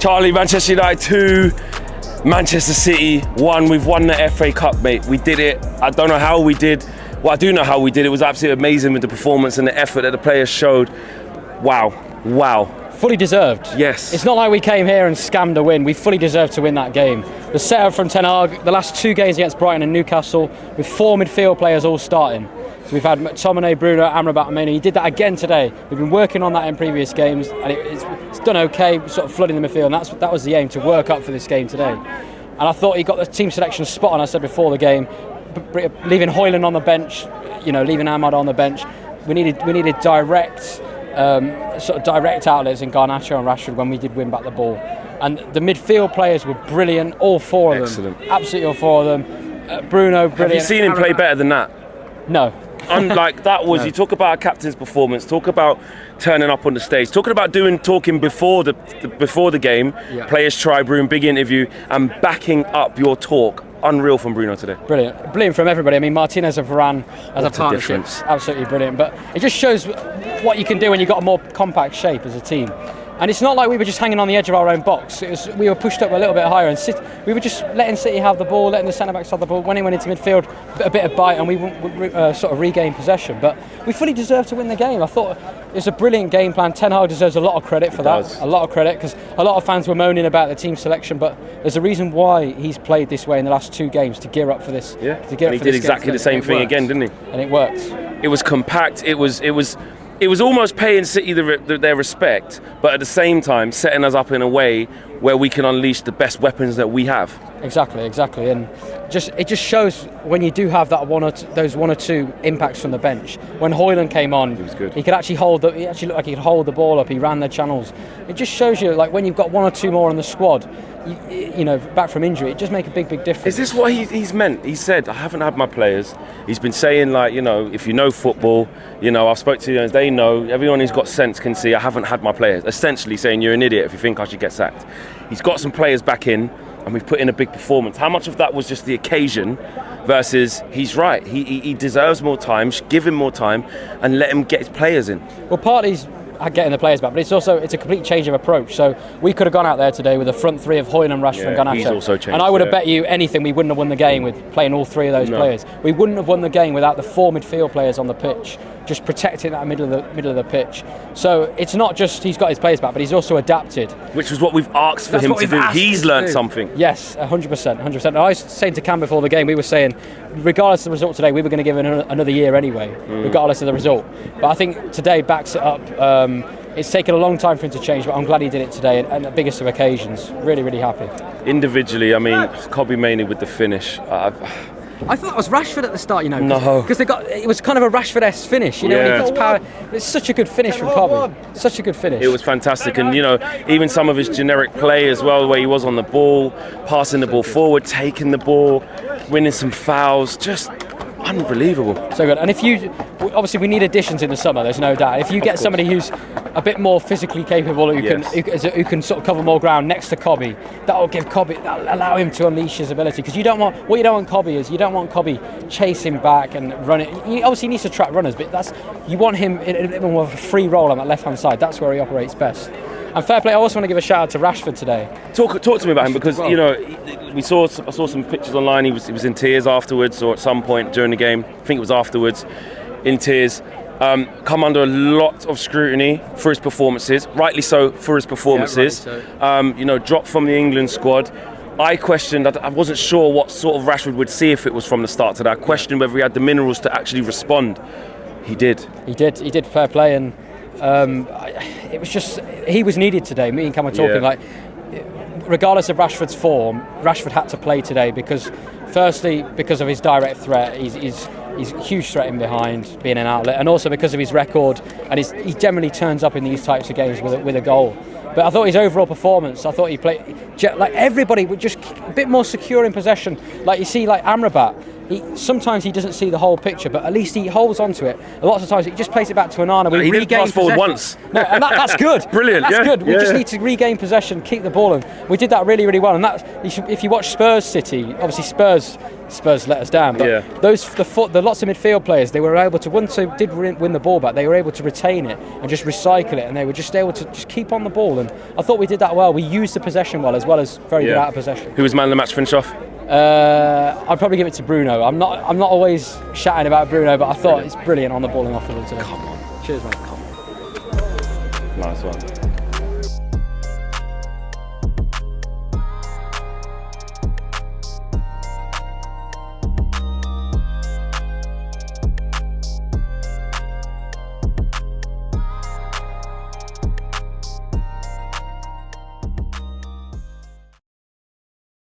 Charlie, Manchester United 2, Manchester City 1. We've won the FA Cup, mate. We did it. I don't know how we did. Well, I do know how we did. It was absolutely amazing with the performance and the effort that the players showed. Wow. Fully deserved. Yes. It's not like we came here and scammed a win. We fully deserved to win that game. The setup from Ten Hag, the last 2 games against Brighton and Newcastle, with 4 midfield players all starting. So we've had McTominay, Bruno, Amrabat and Maino. He did that again today. We've been working on that in previous games, and it's done okay, sort of flooding the midfield, and that was the aim, to work up for this game today. And I thought he got the team selection spot on, I said before the game, leaving Højlund on the bench, leaving Ahmad on the bench. We needed direct outlets in Garnacho and Rashford when we did win back the ball. And the midfield players were brilliant, all 4 of them. Absolutely all 4 of them. Bruno, brilliant. Have you seen him play better than that? No. Unlike that was, no. You talk about a captain's performance, talk about turning up on the stage, talking about talking before the game, yeah. Players tribe room, big interview, and backing up your talk. Unreal from Bruno today. Brilliant from everybody. I mean, Martinez and Varane as a partnership, absolutely brilliant. But it just shows what you can do when you've got a more compact shape as a team. And it's not like we were just hanging on the edge of our own box. We were pushed up a little bit higher, and we were just letting City have the ball, letting the centre-backs have the ball. When he went into midfield, a bit of bite, and we sort of regained possession. But we fully deserved to win the game. I thought it was a brilliant game plan. Ten Hag deserves a lot of credit for that. A lot of credit, because a lot of fans were moaning about the team selection, but there's a reason why he's played this way in the last 2 games, to gear up for this. Yeah, and he did exactly the same thing again, didn't he? And it worked. It was compact. It was almost paying City their respect, but at the same time setting us up in a way where we can unleash the best weapons that we have. Exactly, and it just shows when you do have that those 1 or 2 impacts from the bench. When Højlund came on, he was good. He actually looked like he could hold the ball up. He ran the channels. It just shows you, like, when you've got 1 or 2 more on the squad, back from injury, it just makes a big difference. Is this what he's meant? He said, I haven't had my players. He's been saying, like, if you know football, I've spoke to you, they know, everyone who's got sense can see I haven't had my players. Essentially saying you're an idiot if you think I should get sacked. He's got some players back in, and we've put in a big performance. How much of that was just the occasion versus he's right? He deserves more time, give him more time, and let him get his players in. Well, partly getting the players back, but it's a complete change of approach. So we could have gone out there today with a front 3 of Højlund, Rashford and Garnacho. He's also changed, and I would have bet you anything we wouldn't have won the game with playing all 3 of those players. We wouldn't have won the game without the 4 midfield players on the pitch, just protecting that middle of the pitch. So it's not just he's got his players back, but he's also adapted. Which was what we've asked for him to do. He's learned something. Yes, 100%. And I was saying to Cam before the game, we were saying, regardless of the result today, we were going to give it another year anyway, regardless of the result. But I think today backs it up. It's taken a long time for him to change, but I'm glad he did it today, and the biggest of occasions. Really, really happy. Individually, I mean, Kobe mainly with the finish. I thought it was Rashford at the start, No. Because it was kind of a Rashford-esque finish, when he gets power. It's such a good finish from Kobe. Such a good finish. It was fantastic, and even some of his generic play as well, where he was on the ball, passing the ball forward, taking the ball, winning some fouls, just unbelievable. So good. And obviously we need additions in the summer, there's no doubt. If you get somebody who's a bit more physically capable, who can sort of cover more ground next to Kobe, that'll allow him to unleash his ability. Because you don't want Kobe chasing back and running. He obviously needs to track runners, but you want him in a bit more of a free role on that left hand side. That's where he operates best. And fair play, I also want to give a shout out to Rashford today. Talk to me about him, because I saw some pictures online. He was in tears afterwards, or at some point during the game. I think it was afterwards, in tears. Come under a lot of scrutiny for his performances, rightly so for his performances. Dropped from the England squad. I questioned, I wasn't sure what sort of Rashford would see if it was from the start to that. I questioned whether he had the minerals to actually respond. He did. Fair play, and it was just, he was needed today. Me and Cam were talking, regardless of Rashford's form, Rashford had to play today because of his direct threat. He's a huge threat in behind, being an outlet, and also because of his record, and he generally turns up in these types of games with a goal. But I thought his overall performance, I thought he played like everybody, was just a bit more secure in possession. Like you see, like Amrabat, sometimes he doesn't see the whole picture, but at least he holds onto it. A lot of times he just plays it back to Onana. He didn't pass forward once. No, and that's good. Brilliant. That's good. We just need to regain possession, keep the ball in. We did that really, really well. And if you watch Spurs City, obviously Spurs let us down. But the lots of midfield players, they were able to, once they did win the ball back, they were able to retain it and just recycle it, and they were just able to just keep on the ball. And I thought we did that well. We used the possession well as very good out of possession. Who was man of the match finish off? I'd probably give it to Bruno. I'm not always chatting about Bruno, but I thought it's brilliant on the ball and off the ball today. Come on. Cheers, mate. Nice one.